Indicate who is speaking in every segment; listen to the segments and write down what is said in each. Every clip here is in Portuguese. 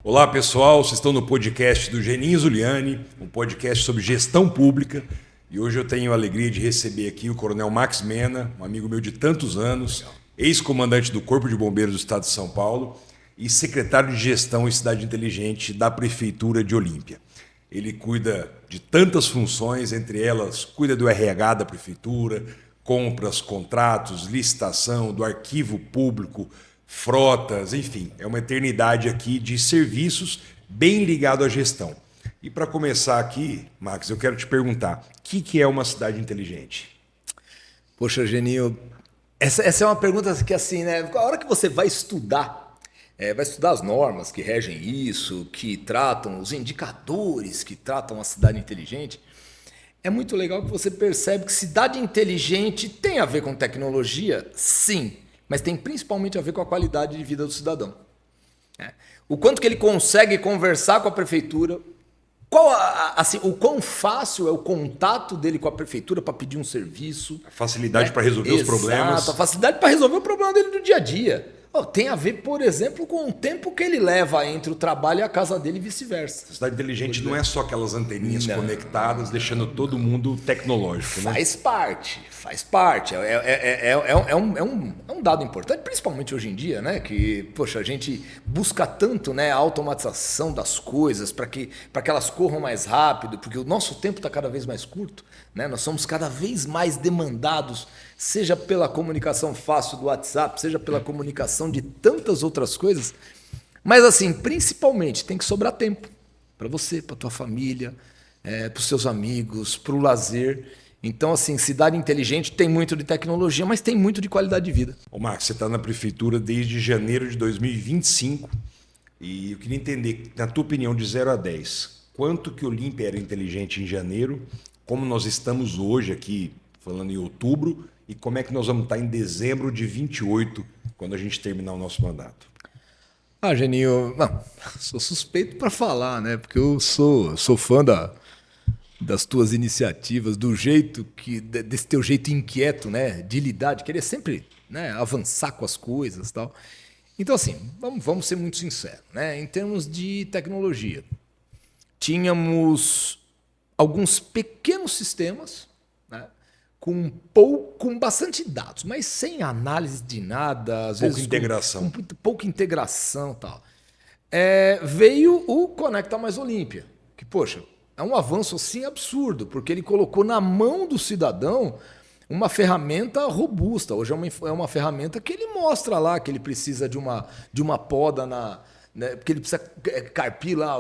Speaker 1: Olá pessoal, vocês estão no podcast do Geninho Zuliani, um podcast sobre gestão pública. E hoje eu tenho a alegria de receber aqui o Coronel Max Mena, um amigo meu de tantos anos, ex-comandante do Corpo de Bombeiros do Estado de São Paulo e secretário de Gestão e Cidade Inteligente da Prefeitura de Olímpia. Ele cuida de tantas funções, entre elas cuida do RH da Prefeitura, compras, contratos, licitação, do arquivo público, frotas, enfim, é uma eternidade aqui de serviços bem ligado à gestão. E para começar aqui, Max, eu quero te perguntar, o que é uma cidade inteligente?
Speaker 2: Poxa, Geninho, essa é uma pergunta que assim, né? A hora que você vai estudar as normas que regem isso, que tratam os indicadores que tratam a cidade inteligente, é muito legal que você percebe que cidade inteligente tem a ver com tecnologia, sim, mas tem principalmente a ver com a qualidade de vida do cidadão. O quanto que ele consegue conversar com a prefeitura, o quão fácil é o contato dele com a prefeitura para pedir um serviço.
Speaker 1: A facilidade para resolver os problemas.
Speaker 2: A facilidade para resolver o problema dele do dia a dia. Tem a ver, por exemplo, com o tempo que ele leva entre o trabalho e a casa dele e vice-versa.
Speaker 1: A cidade inteligente não é só aquelas anteninhas conectadas, deixando todo mundo tecnológico, né?
Speaker 2: Faz parte. É um dado importante, principalmente hoje em dia, né? Que, poxa, a gente busca tanto, né, a automatização das coisas para que elas corram mais rápido, porque o nosso tempo está cada vez mais curto, né? Nós somos cada vez mais demandados, seja pela comunicação fácil do WhatsApp, seja pela comunicação de tantas outras coisas. Mas, assim, principalmente, tem que sobrar tempo para você, para tua família, para os seus amigos, para o lazer. Então, assim, cidade inteligente tem muito de tecnologia, mas tem muito de qualidade de vida.
Speaker 1: Ô Max, você está na prefeitura desde janeiro de 2025 e eu queria entender, na tua opinião, de 0 a 10, quanto que Olímpia era inteligente em janeiro, como nós estamos hoje aqui, falando em outubro, e como é que nós vamos estar em dezembro de 28, quando a gente terminar o nosso mandato?
Speaker 2: Geninho, não, sou suspeito para falar, né? Porque eu sou fã das tuas iniciativas, desse teu jeito inquieto, né? De lidar, de querer sempre, né, avançar com as coisas e tal. Então, assim, vamos ser muito sinceros, né? Em termos de tecnologia, tínhamos alguns pequenos sistemas, né, com bastante dados, mas sem análise de nada, às vezes
Speaker 1: integração.
Speaker 2: Com pouca integração e tal. Veio o Conecta Mais Olímpia, que, poxa, é um avanço assim absurdo, porque ele colocou na mão do cidadão uma ferramenta robusta. Hoje é uma ferramenta que ele mostra lá que ele precisa de uma poda né, porque ele precisa carpir lá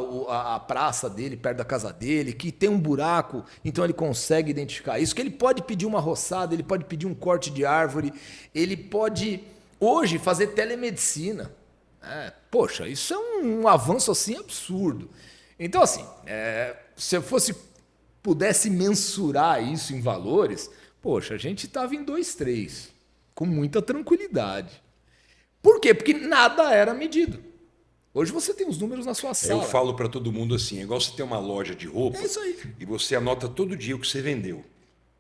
Speaker 2: a praça dele, perto da casa dele, que tem um buraco, então ele consegue identificar isso, que ele pode pedir uma roçada, ele pode pedir um corte de árvore, ele pode hoje fazer telemedicina. Poxa, isso é um avanço assim absurdo. Então, assim, se eu pudesse mensurar isso em valores, poxa, a gente estava em 2, 3, com muita tranquilidade. Por quê? Porque nada era medido. Hoje você tem os números na sua sala.
Speaker 1: Eu falo para todo mundo assim, é igual você ter uma loja de roupa
Speaker 2: isso aí.
Speaker 1: E você anota todo dia o que você vendeu.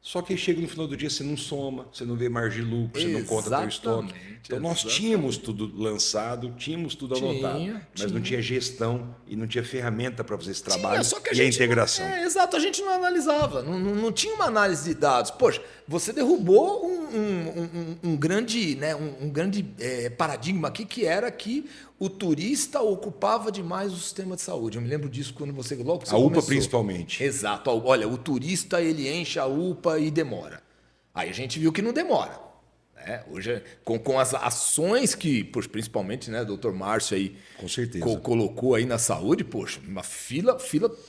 Speaker 1: Só que aí chega no final do dia, você não soma, você não vê margem de lucro, você não conta teu estoque. Então nós tínhamos tudo lançado, tínhamos tudo anotado, mas não tinha gestão e não tinha ferramenta para fazer esse trabalho e a integração.
Speaker 2: Exato, a gente não analisava, não tinha uma análise de dados. Poxa, você derrubou um grande, né, um grande paradigma aqui, que era que o turista ocupava demais o sistema de saúde. Eu me lembro disso quando logo que você começou.
Speaker 1: A UPA principalmente.
Speaker 2: Exato. Olha, o turista ele enche a UPA e demora. Aí a gente viu que não demora. Hoje, com as ações que, principalmente, né, o Dr. Márcio aí
Speaker 1: com certeza
Speaker 2: colocou aí na saúde, poxa, uma fila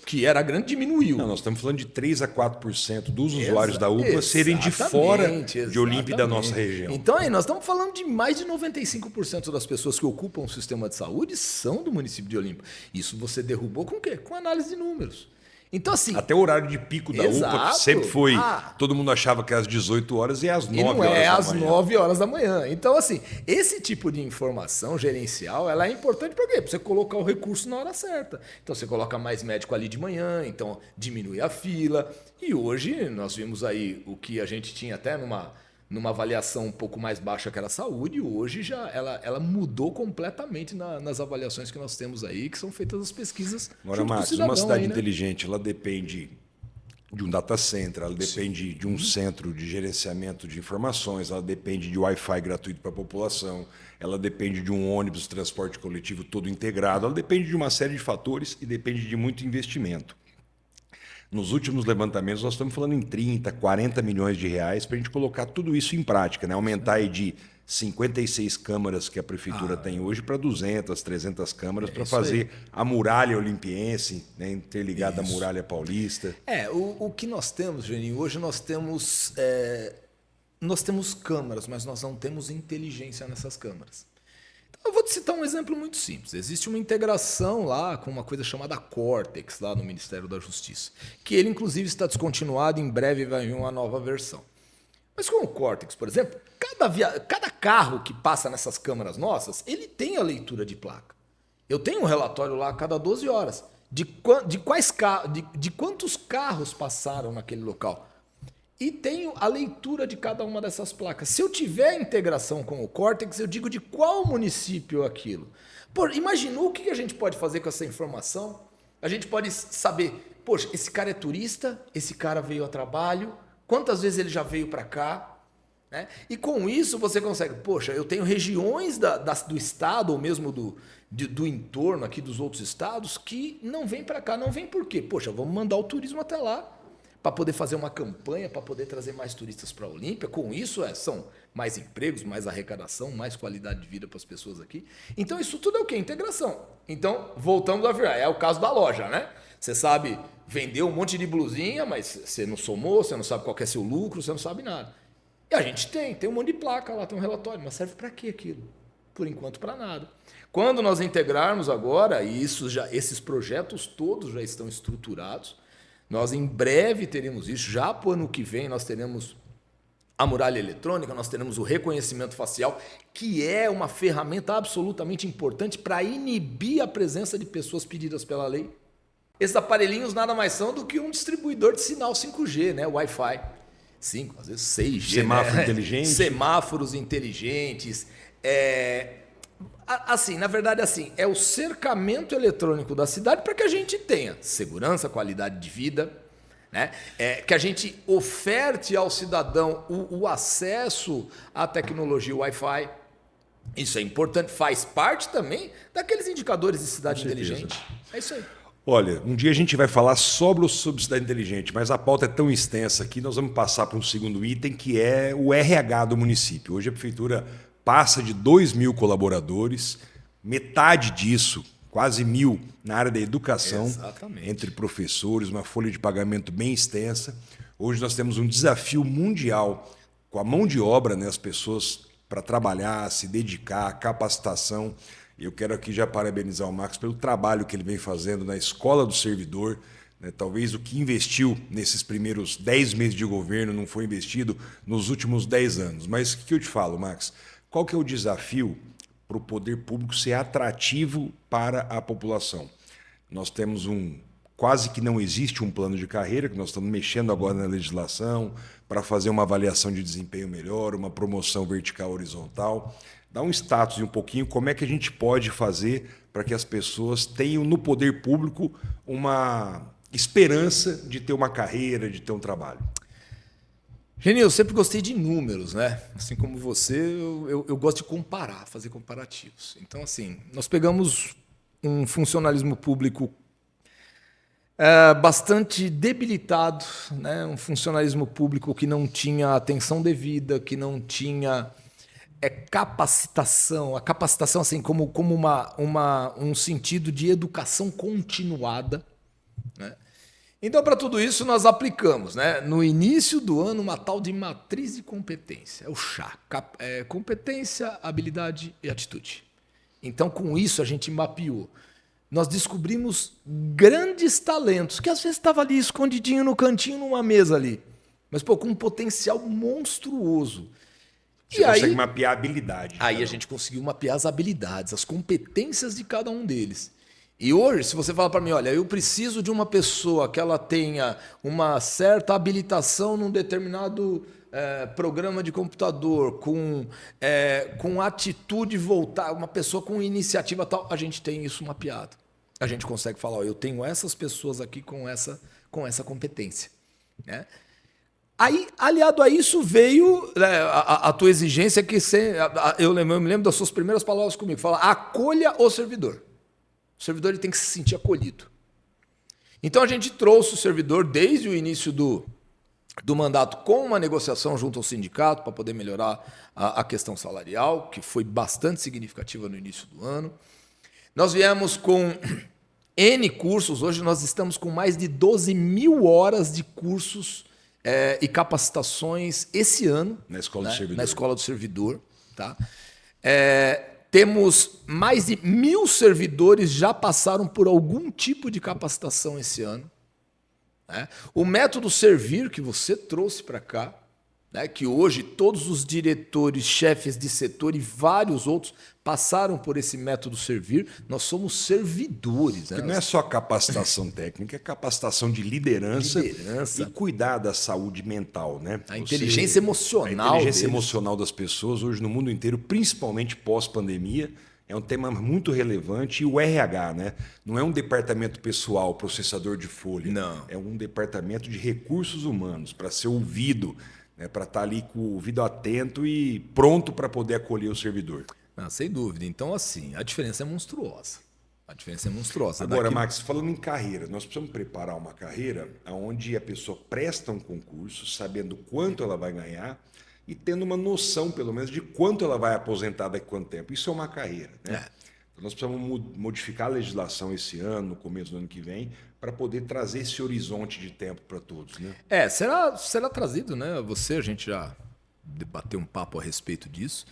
Speaker 2: que era grande diminuiu.
Speaker 1: Não, nós estamos falando de 3 a 4% dos usuários da UPA serem de fora de Olímpia e da nossa região.
Speaker 2: Então aí nós estamos falando de mais de 95% das pessoas que ocupam o sistema de saúde são do município de Olímpia. Isso você derrubou com o quê? Com análise de números. Então, assim,
Speaker 1: até o horário de pico da UPA, que sempre foi. Todo mundo achava que é às 18 horas e é às 9 horas da manhã.
Speaker 2: É às 9 horas da manhã. Então, assim, esse tipo de informação gerencial ela é importante para quê? Para você colocar o recurso na hora certa. Então, você coloca mais médico ali de manhã, então diminui a fila. E hoje nós vimos aí o que a gente tinha até numa avaliação um pouco mais baixa que era a saúde, hoje já ela mudou completamente nas avaliações que nós temos aí, que são feitas as pesquisas.
Speaker 1: Agora, Max, uma cidade inteligente, ela depende de um data center, ela depende de um centro de gerenciamento de informações, ela depende de Wi-Fi gratuito para a população, ela depende de um ônibus de transporte coletivo todo integrado, ela depende de uma série de fatores e depende de muito investimento. Nos últimos levantamentos, nós estamos falando em 30, 40 milhões de reais para a gente colocar tudo isso em prática, né? Aumentar aí de 56 câmaras que a prefeitura tem hoje para 200, 300 câmaras para fazer a muralha olimpiense, né? Interligada à muralha paulista.
Speaker 2: O que nós temos, Geninho, hoje nós temos câmaras, mas nós não temos inteligência nessas câmaras. Eu vou te citar um exemplo muito simples. Existe uma integração lá com uma coisa chamada Cortex, lá no Ministério da Justiça, que ele, inclusive, está descontinuado, em breve vai vir uma nova versão. Mas com o Cortex, por exemplo, cada carro que passa nessas câmeras nossas, ele tem a leitura de placa. Eu tenho um relatório lá a cada 12 horas de quantos carros passaram naquele local. E tenho a leitura de cada uma dessas placas. Se eu tiver integração com o Cortex, eu digo de qual município é aquilo. Imaginou o que a gente pode fazer com essa informação? A gente pode saber, poxa, esse cara é turista, esse cara veio a trabalho, quantas vezes ele já veio para cá? Né? E com isso você consegue, poxa, eu tenho regiões do estado ou mesmo do entorno aqui dos outros estados que não vêm para cá. Não vem por quê? Poxa, vamos mandar o turismo até lá, para poder fazer uma campanha, para poder trazer mais turistas para a Olímpia. Com isso, são mais empregos, mais arrecadação, mais qualidade de vida para as pessoas aqui. Então, isso tudo é o quê? Integração. Então, voltamos a virar. É o caso da loja, né? Você sabe vender um monte de blusinha, mas você não somou, você não sabe qual que é seu lucro, você não sabe nada. E a gente tem um monte de placa lá, tem um relatório, mas serve para quê aquilo? Por enquanto, para nada. Quando nós integrarmos agora, e esses projetos todos já estão estruturados, nós em breve teremos isso, já para o ano que vem nós teremos a muralha eletrônica, nós teremos o reconhecimento facial, que é uma ferramenta absolutamente importante para inibir a presença de pessoas pedidas pela lei. Esses aparelhinhos nada mais são do que um distribuidor de sinal 5G, né? Wi-Fi 5, às vezes 6G.
Speaker 1: Semáforo inteligente.
Speaker 2: Semáforos inteligentes. Assim, na verdade, é o cercamento eletrônico da cidade para que a gente tenha segurança, qualidade de vida, né? Que a gente oferte ao cidadão o acesso à tecnologia Wi-Fi. Isso é importante, faz parte também daqueles indicadores de cidade inteligente. É isso aí.
Speaker 1: Olha, um dia a gente vai falar sobre cidade inteligente, mas a pauta é tão extensa que nós vamos passar para um segundo item, que é o RH do município. Hoje a prefeitura passa de 2.000 colaboradores, metade disso, quase 1.000, na área da educação. Exatamente. Entre professores, uma folha de pagamento bem extensa. Hoje nós temos um desafio mundial com a mão de obra, né, as pessoas para trabalhar, se dedicar, capacitação. Eu quero aqui já parabenizar o Max pelo trabalho que ele vem fazendo na Escola do Servidor. Né? Talvez o que investiu nesses primeiros 10 meses de governo não foi investido nos últimos 10 anos. Mas o que eu te falo, Max? Qual que é o desafio para o poder público ser atrativo para a população? Nós temos quase que não existe um plano de carreira, que nós estamos mexendo agora na legislação para fazer uma avaliação de desempenho melhor, uma promoção vertical horizontal. Dá um status e um pouquinho como é que a gente pode fazer para que as pessoas tenham no poder público uma esperança de ter uma carreira, de ter um trabalho.
Speaker 2: Geninho, eu sempre gostei de números, né? Assim como você, eu gosto de comparar, fazer comparativos. Então, assim, nós pegamos um funcionalismo público bastante debilitado, né? Um funcionalismo público que não tinha atenção devida, que não tinha capacitação. A capacitação, assim, como um sentido de educação continuada, né? Então, para tudo isso, nós aplicamos, né, no início do ano, uma tal de matriz de competência, o CHA, competência, habilidade e atitude. Então, com isso, a gente mapeou. Nós descobrimos grandes talentos, que às vezes estavam ali escondidinho no cantinho, numa mesa ali, mas com um potencial monstruoso.
Speaker 1: Você consegue mapear a habilidade.
Speaker 2: Aí a gente conseguiu mapear as habilidades, as competências de cada um deles. E hoje, se você fala para mim, olha, eu preciso de uma pessoa que ela tenha uma certa habilitação num determinado programa de computador, com atitude voltada, uma pessoa com iniciativa tal, a gente tem isso mapeado. A gente consegue falar, ó, eu tenho essas pessoas aqui com essa competência. Né? Aí, aliado a isso, veio a tua exigência que eu me lembro das suas primeiras palavras comigo. Fala, acolha o servidor. O servidor ele tem que se sentir acolhido. Então a gente trouxe o servidor desde o início do mandato com uma negociação junto ao sindicato para poder melhorar a questão salarial, que foi bastante significativa no início do ano. Nós viemos com N cursos, hoje nós estamos com mais de 12 mil horas de cursos e capacitações esse ano.
Speaker 1: Na Escola do Servidor.
Speaker 2: Na Escola do Servidor. Tá? Temos mais de 1.000 servidores já passaram por algum tipo de capacitação esse ano. Né? O método Servir que você trouxe para cá, né? Que hoje todos os diretores, chefes de setor e vários outros passaram por esse método Servir. Nós somos servidores. Né?
Speaker 1: Porque não é só capacitação técnica, é capacitação de liderança e cuidar da saúde mental. Né?
Speaker 2: A inteligência emocional.
Speaker 1: A inteligência emocional das pessoas hoje no mundo inteiro, principalmente pós-pandemia, é um tema muito relevante. E o RH, né? Não é um departamento pessoal, processador de folha.
Speaker 2: Não.
Speaker 1: É um departamento de recursos humanos, para ser ouvido, né? Para estar ali com o ouvido atento e pronto para poder acolher o servidor.
Speaker 2: Sem dúvida. Então, assim, a diferença é monstruosa. A diferença é monstruosa.
Speaker 1: Agora, Max, falando em carreira, nós precisamos preparar uma carreira onde a pessoa presta um concurso, sabendo quanto ela vai ganhar, e tendo uma noção, pelo menos, de quanto ela vai aposentar daqui a quanto tempo. Isso é uma carreira. Né? Então, nós precisamos modificar a legislação esse ano, no começo do ano que vem, para poder trazer esse horizonte de tempo para todos. Né?
Speaker 2: Será trazido, né? A gente já debateu um papo a respeito disso,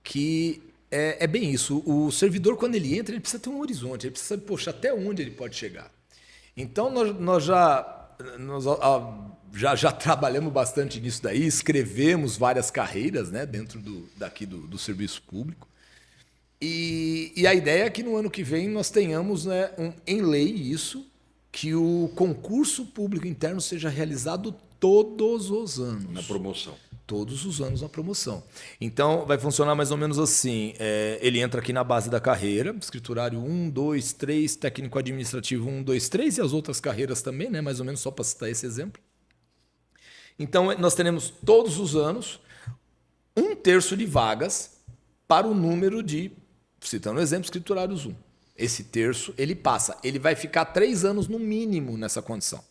Speaker 2: que é bem isso. O servidor, quando ele entra, ele precisa ter um horizonte, ele precisa saber, poxa, até onde ele pode chegar. Então, nós já trabalhamos bastante nisso daí, escrevemos várias carreiras, né, dentro do serviço público. E a ideia é que no ano que vem nós tenhamos, né, em lei isso, que o concurso público interno seja realizado todos os anos.
Speaker 1: Na promoção.
Speaker 2: Todos os anos na promoção. Então, vai funcionar mais ou menos assim. Ele entra aqui na base da carreira, escriturário 1, 2, 3, técnico administrativo 1, 2, 3 e as outras carreiras também, né? Mais ou menos só para citar esse exemplo. Então, nós teremos todos os anos 1/3 de vagas para o número de, citando o exemplo, escriturários 1. Esse terço, ele passa. Ele vai ficar 3 anos no mínimo nessa condição.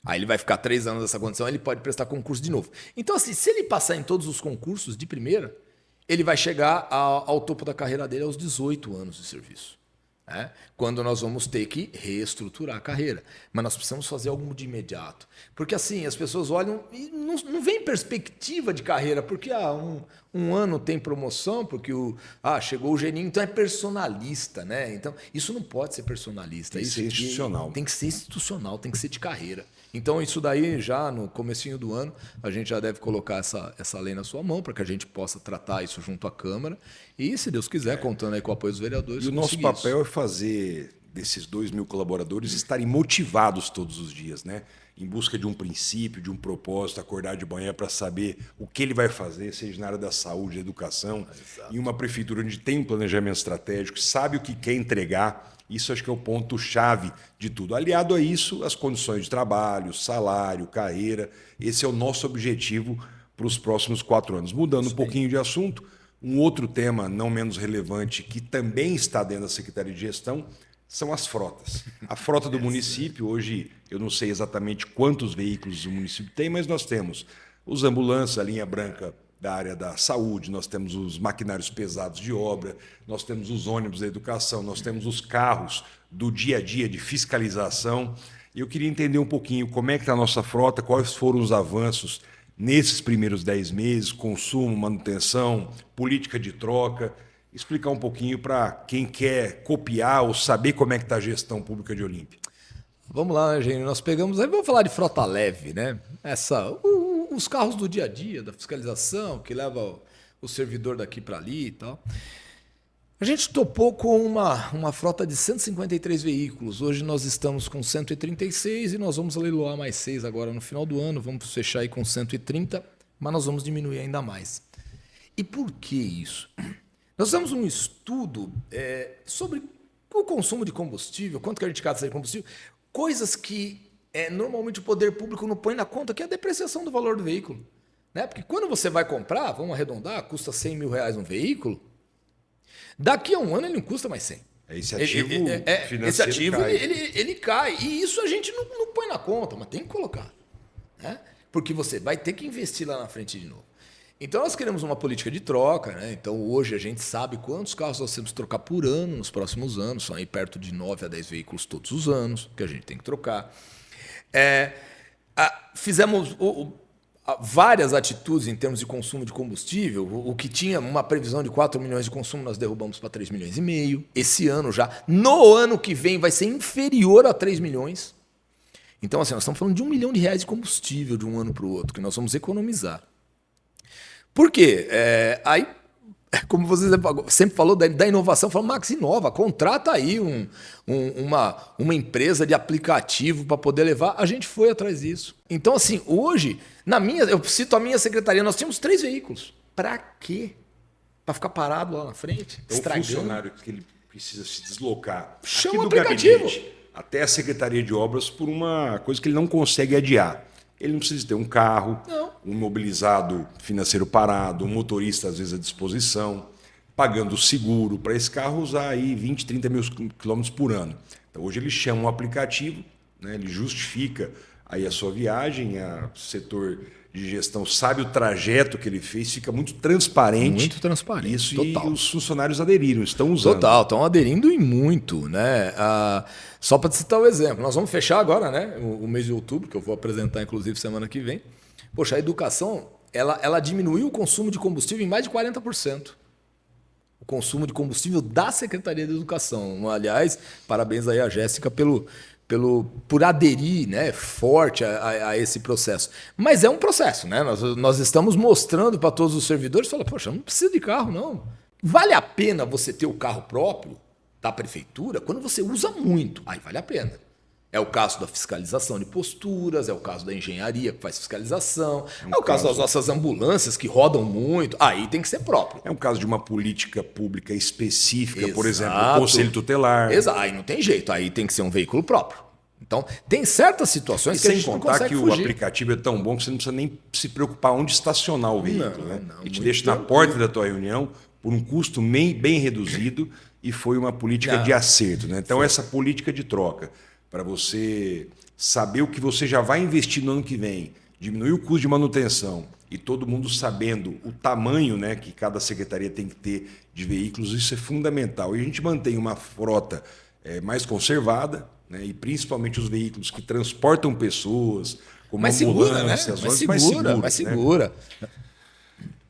Speaker 2: Aí ele vai ficar 3 anos nessa condição, ele pode prestar concurso de novo. Então, assim, se ele passar em todos os concursos de primeira, ele vai chegar ao topo da carreira dele aos 18 anos de serviço. Né? Quando nós vamos ter que reestruturar a carreira. Mas nós precisamos fazer algo de imediato. Porque assim, as pessoas olham e não vem perspectiva de carreira, porque um ano tem promoção, porque chegou o geninho, então é personalista. Né? Então, isso não pode ser personalista.
Speaker 1: Tem que ser institucional.
Speaker 2: Tem que ser institucional, tem que ser de carreira. Então, isso daí, já no comecinho do ano, a gente já deve colocar essa lei na sua mão para que a gente possa tratar isso junto à Câmara. E, se Deus quiser, contando aí com o apoio dos vereadores.
Speaker 1: E o nosso papel é fazer desses 2.000 colaboradores estarem motivados todos os dias, né? Em busca de um princípio, de um propósito, acordar de manhã para saber o que ele vai fazer, seja na área da saúde, da educação. Em uma prefeitura onde tem um planejamento estratégico, sabe o que quer entregar. Isso acho que é o ponto-chave de tudo. Aliado a isso, as condições de trabalho, salário, carreira. Esse é o nosso objetivo para os próximos 4 anos. Mudando um pouquinho de assunto, um outro tema não menos relevante que também está dentro da Secretaria de Gestão são as frotas. A frota do município, hoje eu não sei exatamente quantos veículos o município tem, mas nós temos os ambulantes, a linha branca da área da saúde, nós temos os maquinários pesados de obra, nós temos os ônibus da educação, nós temos os carros do dia a dia de fiscalização. E eu queria entender um pouquinho como é que está a nossa frota, quais foram os avanços nesses primeiros 10 meses, consumo, manutenção, política de troca, explicar um pouquinho para quem quer copiar ou saber como é que está a gestão pública de Olímpia.
Speaker 2: Vamos lá, Eugênio, nós pegamos, aí vamos falar de frota leve, né? Os carros do dia a dia, da fiscalização, que leva o servidor daqui para ali e tal. A gente topou com uma frota de 153 veículos. Hoje nós estamos com 136 e nós vamos leiloar mais 6 agora no final do ano. Vamos fechar aí com 130 mas nós vamos diminuir ainda mais. E por que isso? Nós fizemos um estudo sobre o consumo de combustível, quanto que a gente gasta de combustível, coisas que normalmente o poder público não põe na conta, que é a depreciação do valor do veículo. Né? Porque quando você vai comprar, vamos arredondar, custa R$100 mil um veículo, daqui a um ano ele não custa mais 100.
Speaker 1: Esse ativo financeiro
Speaker 2: esse ativo
Speaker 1: cai.
Speaker 2: Ele cai. E isso a gente não põe na conta, mas tem que colocar. Né? Porque você vai ter que investir lá na frente de novo. Então nós queremos uma política de troca. Né? Então hoje a gente sabe quantos carros nós temos que trocar por ano nos próximos anos. São aí perto de 9 a 10 veículos todos os anos que a gente tem que trocar. Fizemos várias atitudes em termos de consumo de combustível. O que tinha uma previsão de 4 milhões de consumo, nós derrubamos para 3,5 milhões. Esse ano já. No ano que vem vai ser inferior a 3 milhões. Então, assim, nós estamos falando de R$1 milhão de combustível de um ano para o outro, que nós vamos economizar. Por quê? Aí, como você sempre falou da inovação, falou, Max, inova, contrata aí uma empresa de aplicativo para poder levar. A gente foi atrás disso. Então, assim, hoje, eu cito a minha secretaria, nós tínhamos 3 veículos. Para quê? Para ficar parado lá na frente?
Speaker 1: Então, o funcionário que ele precisa se deslocar
Speaker 2: chama
Speaker 1: aqui
Speaker 2: o
Speaker 1: do
Speaker 2: aplicativo
Speaker 1: gabinete até a Secretaria de Obras por uma coisa que ele não consegue adiar. Ele não precisa ter um carro, um imobilizado financeiro parado, um motorista, às vezes, à disposição, pagando seguro para esse carro usar aí 20, 30 mil quilômetros por ano. Então, hoje ele chama um aplicativo, né, ele justifica aí a sua viagem, o setor de gestão sabe o trajeto que ele fez, fica muito transparente.
Speaker 2: Muito transparente,
Speaker 1: isso,
Speaker 2: total.
Speaker 1: E os funcionários aderiram, estão usando.
Speaker 2: Total, estão aderindo e muito. Né? Só para citar o exemplo, nós vamos fechar agora, né, o mês de outubro, que eu vou apresentar inclusive semana que vem. Poxa, a educação ela diminuiu o consumo de combustível em mais de 40%. O consumo de combustível da Secretaria de Educação. Aliás, parabéns aí a Jéssica por aderir, né, forte a esse processo. Mas é um processo, né? Nós estamos mostrando para todos os servidores, fala, poxa, não precisa de carro, não. Vale a pena você ter o carro próprio da prefeitura quando você usa muito. Aí vale a pena. É o caso da fiscalização de posturas, é o caso da engenharia que faz fiscalização, é o caso das nossas ambulâncias que rodam muito. Aí tem que ser próprio.
Speaker 1: É um caso de uma política pública específica,
Speaker 2: Exato.
Speaker 1: Por exemplo, o Conselho Tutelar.
Speaker 2: Exato. Aí não tem jeito, aí tem que ser um veículo próprio. Então, tem certas situações que a gente não consegue
Speaker 1: que
Speaker 2: fugir.
Speaker 1: O aplicativo é tão bom que você não precisa nem se preocupar onde estacionar o veículo. Né?
Speaker 2: Não,
Speaker 1: Ele te deixa na porta da tua reunião por um custo bem reduzido e foi uma política de acerto. Né? Então, essa política de troca, para você saber o que você já vai investir no ano que vem, diminuir o custo de manutenção e todo mundo sabendo o tamanho, né, que cada secretaria tem que ter de veículos, isso é fundamental. E a gente mantém uma frota mais conservada, né, e principalmente os veículos que transportam pessoas, como ambulâncias,
Speaker 2: mais segura.
Speaker 1: Né?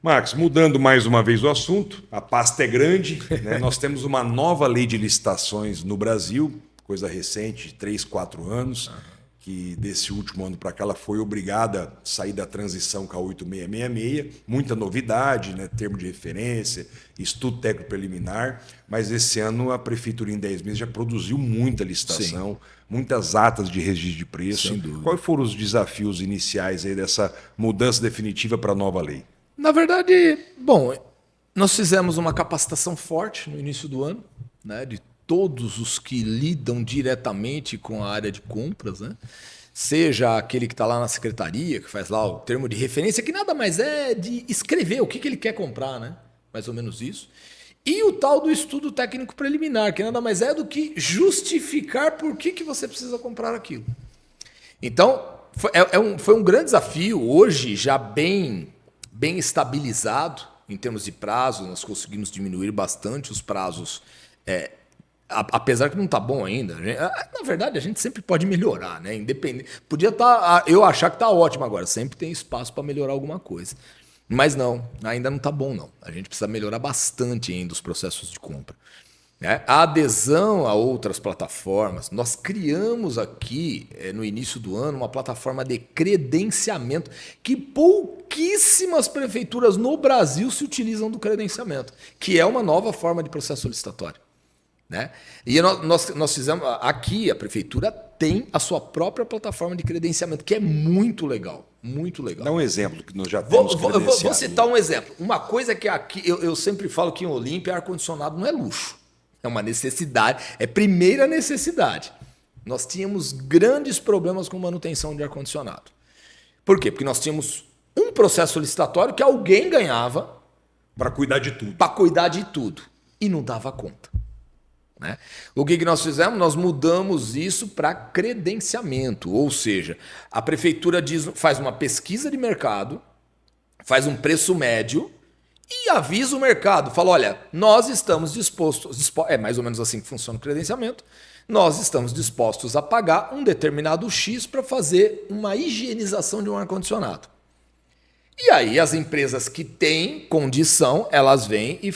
Speaker 1: Max, mudando mais uma vez o assunto, a pasta é grande, né? Nós temos uma nova lei de licitações no Brasil, coisa recente, de 3, 4 anos, que desse último ano para cá ela foi obrigada a sair da transição com a 8666, muita novidade, né? Termo de referência, estudo técnico preliminar, mas esse ano a Prefeitura em 10 meses já produziu muita licitação, muitas atas de registro de preço. Quais foram os desafios iniciais aí dessa mudança definitiva para a nova lei?
Speaker 2: Na verdade, bom, nós fizemos uma capacitação forte no início do ano, né, de todos os que lidam diretamente com a área de compras, né? Seja aquele que está lá na secretaria, que faz lá o termo de referência, que nada mais é de escrever o que ele quer comprar, né? Mais ou menos isso. E o tal do estudo técnico preliminar, que nada mais é do que justificar por que você precisa comprar aquilo. Então, foi um grande desafio, hoje já bem estabilizado em termos de prazo, nós conseguimos diminuir bastante os prazos, apesar que não está bom ainda. Na verdade, a gente sempre pode melhorar, né? Independente. Podia estar, eu achar que está ótimo agora, sempre tem espaço para melhorar alguma coisa. Mas não, ainda não está bom, não. A gente precisa melhorar bastante ainda os processos de compra. A adesão a outras plataformas, nós criamos aqui, no início do ano, uma plataforma de credenciamento que pouquíssimas prefeituras no Brasil se utilizam do credenciamento, que é uma nova forma de processo licitatório. né? E nós fizemos aqui, a prefeitura tem a sua própria plataforma de credenciamento, que é muito legal, muito legal.
Speaker 1: Dá um exemplo que nós já temos credenciado.
Speaker 2: Vou citar um exemplo. Uma coisa que aqui, eu sempre falo que em Olímpia, ar-condicionado não é luxo, é uma necessidade, é primeira necessidade. Nós tínhamos grandes problemas com manutenção de ar-condicionado. Por quê? Porque nós tínhamos um processo licitatório que alguém ganhava
Speaker 1: para cuidar de tudo.
Speaker 2: Para cuidar de tudo. E não dava conta. Né? O que nós fizemos? Nós mudamos isso para credenciamento. Ou seja, a prefeitura faz uma pesquisa de mercado, faz um preço médio e avisa o mercado. Fala, olha, nós estamos dispostos... É mais ou menos assim que funciona o credenciamento. Nós estamos dispostos a pagar um determinado X para fazer uma higienização de um ar-condicionado. E aí as empresas que têm condição, elas vêm e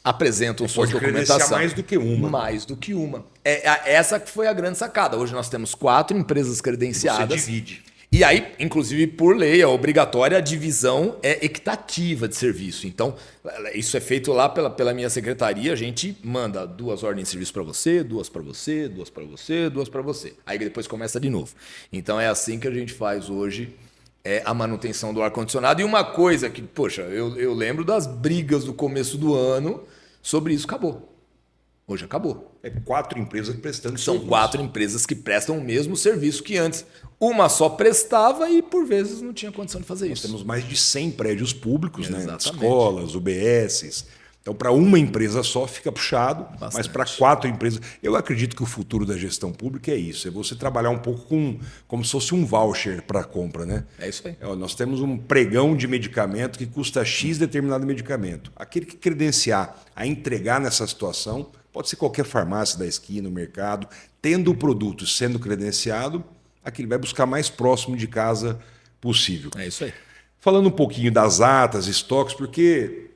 Speaker 2: apresentam suas documentações.
Speaker 1: Mais do que uma.
Speaker 2: Mais do que uma. Essa que foi a grande sacada. Hoje nós temos 4 empresas credenciadas.
Speaker 1: Você divide.
Speaker 2: E aí, inclusive, por lei, é obrigatória a divisão equitativa de serviço. Então, isso é feito lá pela minha secretaria. A gente manda 2 ordens de serviço para você, 2 para você, 2 para você, 2 para você. Aí depois começa de novo. Então, é assim que a gente faz hoje a manutenção do ar-condicionado. E uma coisa que, poxa, eu lembro das brigas do começo do ano sobre isso. Acabou. Hoje acabou.
Speaker 1: 4 empresas prestando
Speaker 2: São
Speaker 1: serviço.
Speaker 2: 4 empresas que prestam o mesmo serviço que antes. Uma só prestava e, por vezes, não tinha condição de fazer isso.
Speaker 1: Nós temos mais de 100 prédios públicos, né?
Speaker 2: Exatamente.
Speaker 1: Escolas, UBSs. Então, para uma empresa só fica puxado,
Speaker 2: Bastante.
Speaker 1: mas para 4 empresas... Eu acredito que o futuro da gestão pública é isso, é você trabalhar um pouco como se fosse um voucher para compra, né?
Speaker 2: É isso aí.
Speaker 1: Nós temos um pregão de medicamento que custa X determinado medicamento. Aquele que credenciar a entregar nessa situação, pode ser qualquer farmácia da esquina, no mercado, tendo o produto sendo credenciado, aquele vai buscar mais próximo de casa possível.
Speaker 2: É isso aí.
Speaker 1: Falando um pouquinho das atas, estoques, porque...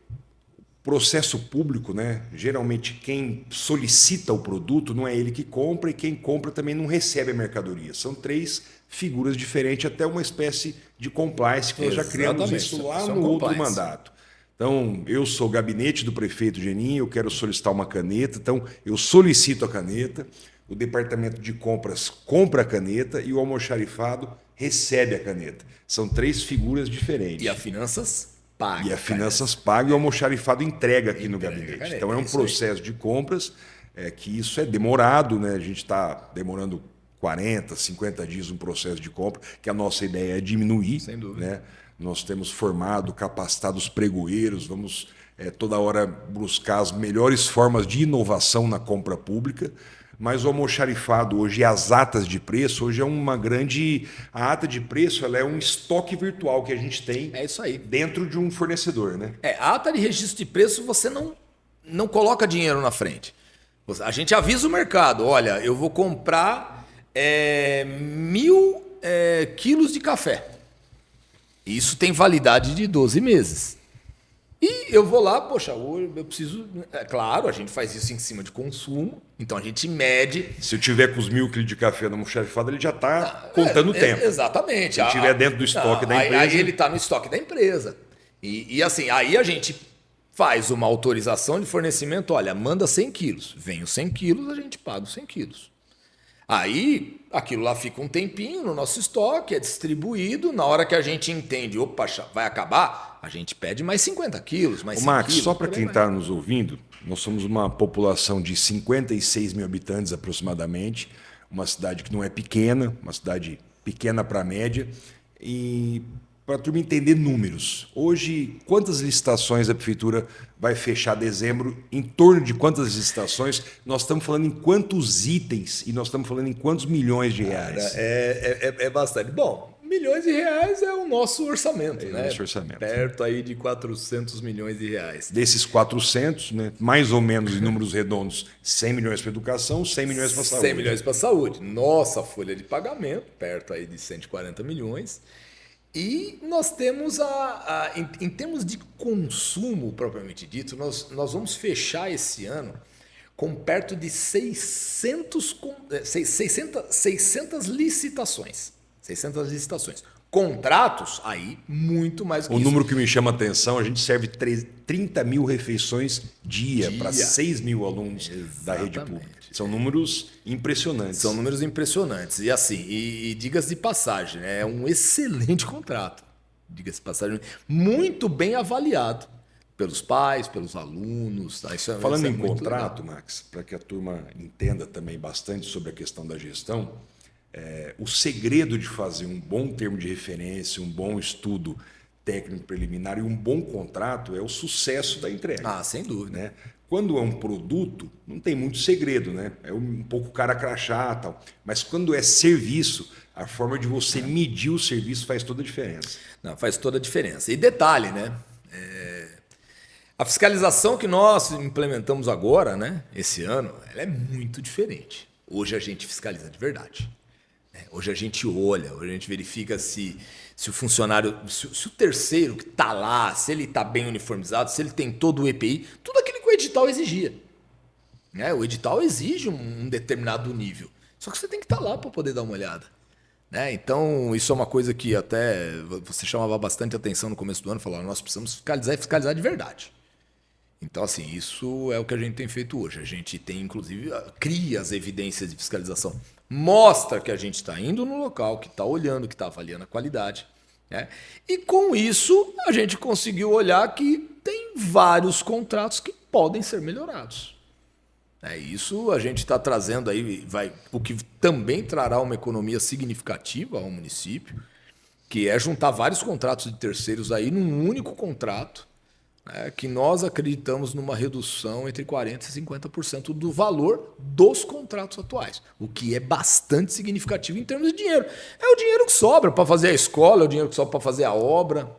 Speaker 1: processo público, né? Geralmente quem solicita o produto não é ele que compra e quem compra também não recebe a mercadoria. São 3 figuras diferentes, até uma espécie de compliance que nós já criamos isso lá no outro mandato. Então, eu sou gabinete do prefeito Geninho, eu quero solicitar uma caneta, então eu solicito a caneta, o departamento de compras compra a caneta e o almoxarifado recebe a caneta. São 3 figuras diferentes.
Speaker 2: E a finanças paga.
Speaker 1: E a finanças paga e o almoxarifado entrega aqui no gabinete. Então é um processo de compras que isso é demorado, né? A gente está demorando 40, 50 dias um processo de compra, que a nossa ideia é diminuir.
Speaker 2: Sem dúvida.
Speaker 1: Né? Nós temos formado, capacitado os pregoeiros, vamos toda hora buscar as melhores formas de inovação na compra pública. Mas o almoxarifado hoje e as atas de preço, hoje é uma grande... A ata de preço ela é um estoque virtual que a gente tem
Speaker 2: isso aí.
Speaker 1: Dentro de um fornecedor. Né?
Speaker 2: A ata de registro de preço você não coloca dinheiro na frente. A gente avisa o mercado, olha, eu vou comprar 1.000 quilos de café. Isso tem validade de 12 meses. E eu vou lá, poxa, eu preciso... claro, a gente faz isso em cima de consumo, então a gente mede...
Speaker 1: Se eu tiver com os 1.000 quilos de café no almoxarifado, ele já está contando o tempo.
Speaker 2: Exatamente.
Speaker 1: Se estiver dentro do estoque da empresa...
Speaker 2: Aí ele está no estoque da empresa. E assim, aí a gente faz uma autorização de fornecimento, olha, manda 100 quilos. Vem os 100 quilos, a gente paga os 100 quilos. Aí, aquilo lá fica um tempinho no nosso estoque, é distribuído. Na hora que a gente entende, opa, vai acabar, a gente pede mais 50 quilos, mais 100
Speaker 1: Max,
Speaker 2: quilos.
Speaker 1: só para quem está nos ouvindo, nós somos uma população de 56 mil habitantes aproximadamente, uma cidade que não é pequena, uma cidade pequena para a média. E para a turma entender números, hoje, quantas licitações a prefeitura vai fechar dezembro? Em torno de quantas licitações? Nós estamos falando em quantos itens e nós estamos falando em quantos milhões de reais?
Speaker 2: É bastante. Bom, milhões de reais é o nosso orçamento, né?
Speaker 1: Nosso orçamento.
Speaker 2: Perto aí de 400 milhões de reais.
Speaker 1: Desses 400, né, mais ou menos em números redondos, 100 milhões para educação, 100 milhões para saúde.
Speaker 2: 100 milhões para saúde. Nossa folha de pagamento, perto aí de 140 milhões. E nós temos, em termos de consumo propriamente dito, nós vamos fechar esse ano com perto de 600 licitações. 600 licitações. Contratos, aí muito mais que
Speaker 1: O
Speaker 2: isso.
Speaker 1: número que me chama a atenção, a gente serve 30 mil refeições dia para 6 mil alunos da rede pública. São números impressionantes.
Speaker 2: São números impressionantes. E assim, e diga-se de passagem, né? É um excelente contrato. Diga-se de passagem, muito bem avaliado pelos pais, pelos alunos. Tá?
Speaker 1: Falando
Speaker 2: isso é
Speaker 1: em
Speaker 2: muito
Speaker 1: contrato,
Speaker 2: legal.
Speaker 1: Max, para que a turma entenda também bastante sobre a questão da gestão, o segredo de fazer um bom termo de referência, um bom estudo técnico preliminar e um bom contrato é o sucesso da entrega.
Speaker 2: Ah, sem dúvida.
Speaker 1: Né? Quando é um produto, não tem muito segredo, né? É um pouco cara crachá e tal. Mas quando é serviço, a forma de você medir o serviço faz toda a diferença.
Speaker 2: Não, faz toda a diferença. E detalhe, né? A fiscalização que nós implementamos agora, né? Esse ano, ela é muito diferente. Hoje a gente fiscaliza de verdade. Hoje a gente olha, hoje a gente verifica se o funcionário, se o terceiro que está lá, se ele está bem uniformizado, se ele tem todo o EPI, tudo aquilo que o edital exigia. Né? O edital exige um determinado nível. Só que você tem que estar lá para poder dar uma olhada. Né? Então, isso é uma coisa que até você chamava bastante atenção no começo do ano, falava, nós precisamos fiscalizar e fiscalizar de verdade. Então, assim, isso é o que a gente tem feito hoje. A gente tem, inclusive, cria as evidências de fiscalização. Mostra que a gente está indo no local, que está olhando, que está avaliando a qualidade. Né? E com isso, a gente conseguiu olhar que tem vários contratos que podem ser melhorados. Isso a gente está trazendo aí, o que também trará uma economia significativa ao município, que é juntar vários contratos de terceiros aí num único contrato, que nós acreditamos numa redução entre 40% e 50% do valor dos contratos atuais, o que é bastante significativo em termos de dinheiro. É o dinheiro que sobra para fazer a escola, é o dinheiro que sobra para fazer a obra.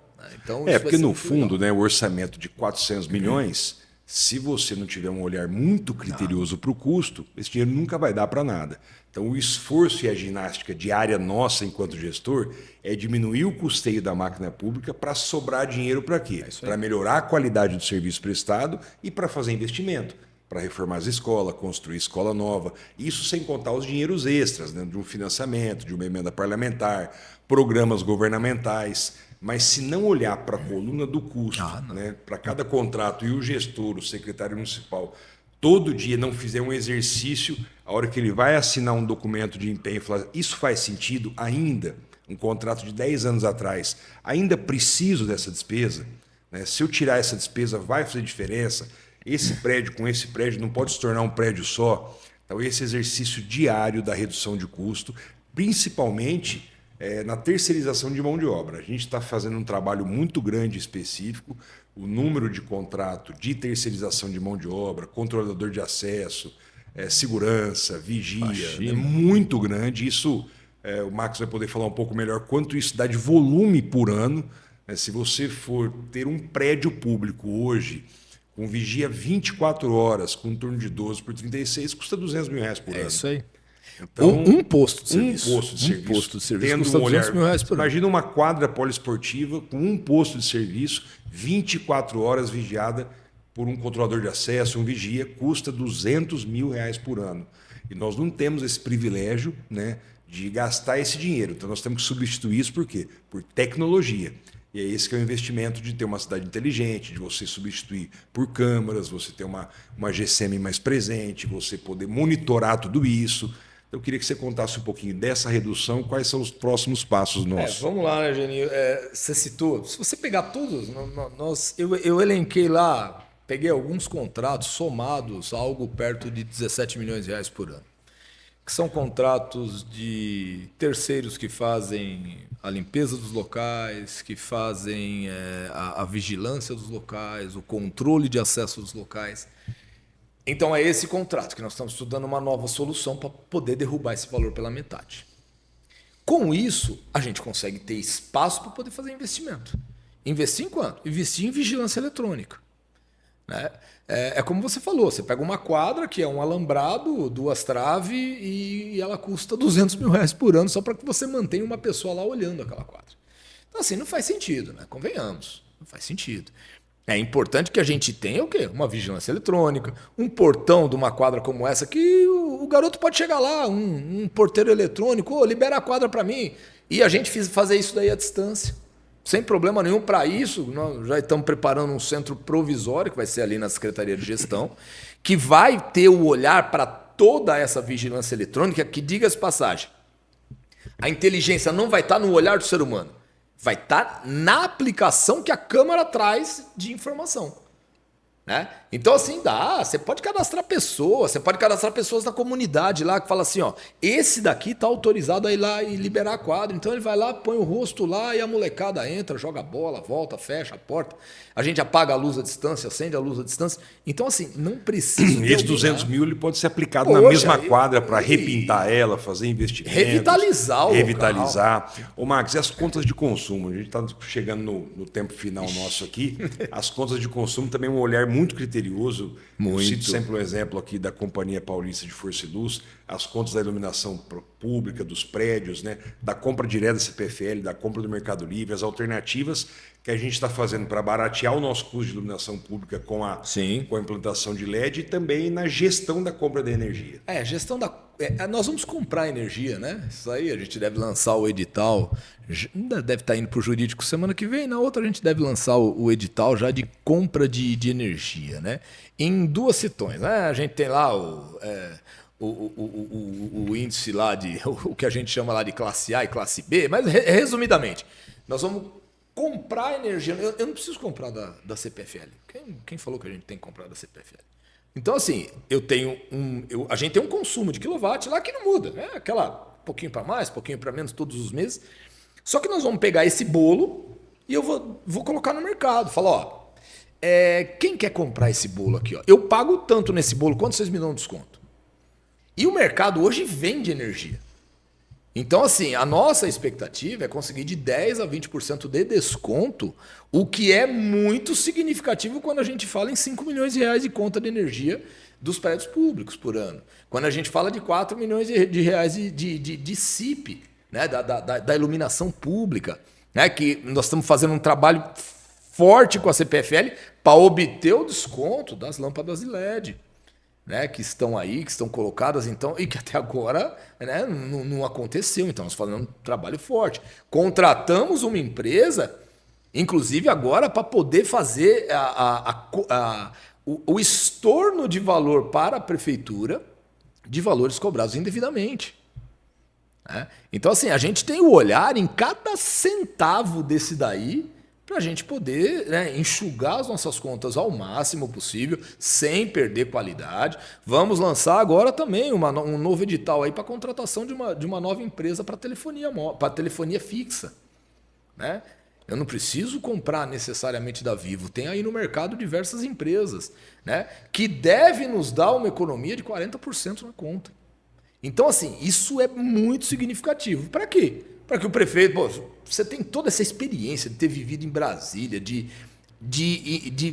Speaker 2: Então,
Speaker 1: porque no fundo, né, o orçamento de 400 milhões, se você não tiver um olhar muito criterioso para o custo, esse dinheiro nunca vai dar para nada. Então, o esforço e a ginástica diária nossa enquanto gestor é diminuir o custeio da máquina pública para sobrar dinheiro para quê? Para melhorar a qualidade do serviço prestado e para fazer investimento, para reformar as escolas, construir escola nova. Isso sem contar os dinheiros extras, né, de um financiamento, de uma emenda parlamentar, programas governamentais. Mas se não olhar para a coluna do custo, né, para cada contrato e o gestor, o secretário municipal, todo dia não fizer um exercício, a hora que ele vai assinar um documento de empenho e falar, isso faz sentido ainda? Um contrato de 10 anos atrás, ainda preciso dessa despesa? Né? Se eu tirar essa despesa, vai fazer diferença? Esse prédio com esse prédio não pode se tornar um prédio só? Então, esse exercício diário da redução de custo, principalmente na terceirização de mão de obra. A gente está fazendo um trabalho muito grande e específico. O número de contrato de terceirização de mão de obra, controlador de acesso, segurança, vigia, é muito grande. Isso, o Max vai poder falar um pouco melhor quanto isso dá de volume por ano. Se você for ter um prédio público hoje, com vigia 24 horas, com um turno de 12 por 36, custa R$200 mil por ano.
Speaker 2: É isso aí.
Speaker 1: Então,
Speaker 2: um posto de serviço.
Speaker 1: Um posto de serviço. Tendo um olhar, imagina uma quadra poliesportiva com um posto de serviço, 24 horas vigiada por um controlador de acesso, um vigia, custa R$200 mil por ano. E nós não temos esse privilégio, né, de gastar esse dinheiro. Então nós temos que substituir isso por quê? Por tecnologia. E é esse que é o investimento de ter uma cidade inteligente, de você substituir por câmaras, você ter uma GSM mais presente, você poder monitorar tudo isso. Eu queria que você contasse um pouquinho dessa redução, quais são os próximos passos nossos.
Speaker 2: Vamos lá, né, Geninho? Você citou, se você pegar todos, eu elenquei lá, peguei alguns contratos somados a algo perto de R$17 milhões por ano. Que são contratos de terceiros que fazem a limpeza dos locais, que fazem a vigilância dos locais, o controle de acesso dos locais. Então é esse contrato que nós estamos estudando uma nova solução para poder derrubar esse valor pela metade. Com isso, a gente consegue ter espaço para poder fazer investimento. Investir em quanto? Investir em vigilância eletrônica. Né? É como você falou, você pega uma quadra que é um alambrado, 2 traves e ela custa R$200 mil por ano só para que você mantenha uma pessoa lá olhando aquela quadra. Então assim, não faz sentido, né? Convenhamos, não faz sentido. É importante que a gente tenha o quê? Uma vigilância eletrônica, um portão de uma quadra como essa que o garoto pode chegar lá, um porteiro eletrônico, libera a quadra para mim. E a gente fazer isso daí à distância. Sem problema nenhum. Para isso, nós já estamos preparando um centro provisório, que vai ser ali na Secretaria de Gestão, que vai ter o olhar para toda essa vigilância eletrônica, que, diga-se de passagem, a inteligência não vai estar no olhar do ser humano, vai estar na aplicação que a Câmara traz de informação. Né? Então, assim, você pode cadastrar pessoas, você pode cadastrar pessoas na comunidade lá que fala assim, ó, esse daqui tá autorizado a ir lá e liberar a quadra. Então ele vai lá, põe o rosto lá e a molecada entra, joga bola, volta, fecha a porta. A gente apaga a luz à distância, acende a luz à distância. Então, assim, não precisa...
Speaker 1: Esse 200 mil ele pode ser aplicado na mesma quadra para repintar ela, fazer investimentos. Revitalizar. Ô, Max, e as contas de consumo? A gente está chegando no tempo final nosso aqui. As contas de consumo também é um olhar muito criterioso. Eu cito sempre um exemplo aqui da Companhia Paulista de Força e Luz, as contas da iluminação pública, dos prédios, né, da compra direta da CPFL, da compra do Mercado Livre, as alternativas que a gente está fazendo para baratear o nosso custo de iluminação pública com a implantação de LED e também na gestão da compra da energia.
Speaker 2: Gestão da... nós vamos comprar energia, né? Isso aí, a gente deve lançar o edital, ainda deve estar indo para o jurídico semana que vem, na outra a gente deve lançar o edital já de compra de energia, né? Em 2 setões, né? A gente tem lá o índice lá o que a gente chama lá de classe A e classe B, mas resumidamente, nós vamos comprar energia. Eu não preciso comprar da CPFL. Quem falou que a gente tem que comprar da CPFL? Então, assim, a gente tem um consumo de quilowatt lá que não muda, né? Aquela pouquinho para mais, pouquinho para menos todos os meses. Só que nós vamos pegar esse bolo e eu vou colocar no mercado. Falar, ó, quem quer comprar esse bolo aqui? Ó? Eu pago tanto nesse bolo, quanto vocês me dão desconto? E o mercado hoje vende energia. Então, assim, a nossa expectativa é conseguir de 10% a 20% de desconto, o que é muito significativo quando a gente fala em 5 milhões de reais de conta de energia dos prédios públicos por ano. Quando a gente fala de 4 milhões de reais de CIP, né, da iluminação pública, né, que nós estamos fazendo um trabalho forte com a CPFL para obter o desconto das lâmpadas de LED. Né, que estão aí, que estão colocadas, então, e que até agora, né, não aconteceu. Então, nós fazemos um trabalho forte. Contratamos uma empresa, inclusive agora, para poder fazer o estorno de valor para a prefeitura de valores cobrados indevidamente. Né? Então, assim, a gente tem o olhar em cada centavo desse daí, para a gente poder, né, enxugar as nossas contas ao máximo possível, sem perder qualidade. Vamos lançar agora também um novo edital aí para contratação de uma nova empresa para telefonia fixa. Né? Eu não preciso comprar necessariamente da Vivo. Tem aí no mercado diversas empresas, né, que devem nos dar uma economia de 40% na conta. Então, assim, isso é muito significativo. Para quê? Para que o prefeito... você tem toda essa experiência de ter vivido em Brasília, de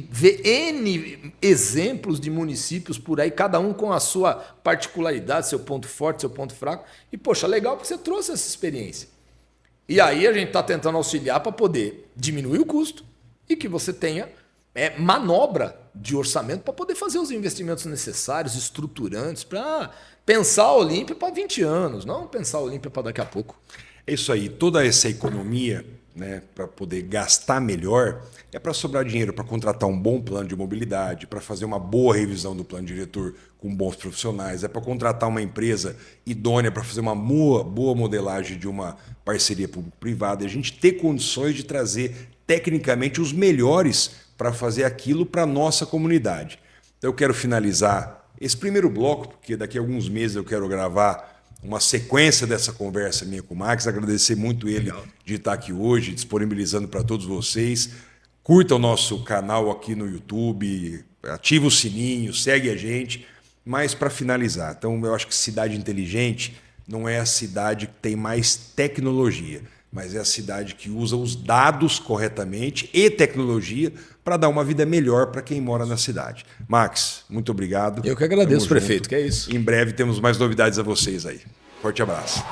Speaker 2: ver N exemplos de municípios por aí, cada um com a sua particularidade, seu ponto forte, seu ponto fraco. E, poxa, legal porque você trouxe essa experiência. E aí a gente está tentando auxiliar para poder diminuir o custo e que você tenha manobra de orçamento para poder fazer os investimentos necessários, estruturantes, para pensar a Olímpia para 20 anos, não pensar a Olímpia para daqui a pouco.
Speaker 1: É isso aí, toda essa economia, né, para poder gastar melhor, é para sobrar dinheiro para contratar um bom plano de mobilidade, para fazer uma boa revisão do plano diretor com bons profissionais, é para contratar uma empresa idônea para fazer uma boa modelagem de uma parceria público-privada, e a gente ter condições de trazer tecnicamente os melhores para fazer aquilo para a nossa comunidade. Então eu quero finalizar esse primeiro bloco, porque daqui a alguns meses eu quero gravar uma sequência dessa conversa minha com o Max, agradecer muito ele de estar aqui hoje, disponibilizando para todos vocês. Curta o nosso canal aqui no YouTube, ativa o sininho, segue a gente. Mas para finalizar, então eu acho que cidade inteligente não é a cidade que tem mais tecnologia, mas é a cidade que usa os dados corretamente e tecnologia para dar uma vida melhor para quem mora na cidade. Max, muito obrigado.
Speaker 2: Eu que agradeço, prefeito, que é isso.
Speaker 1: Em breve temos mais novidades a vocês aí. Forte abraço.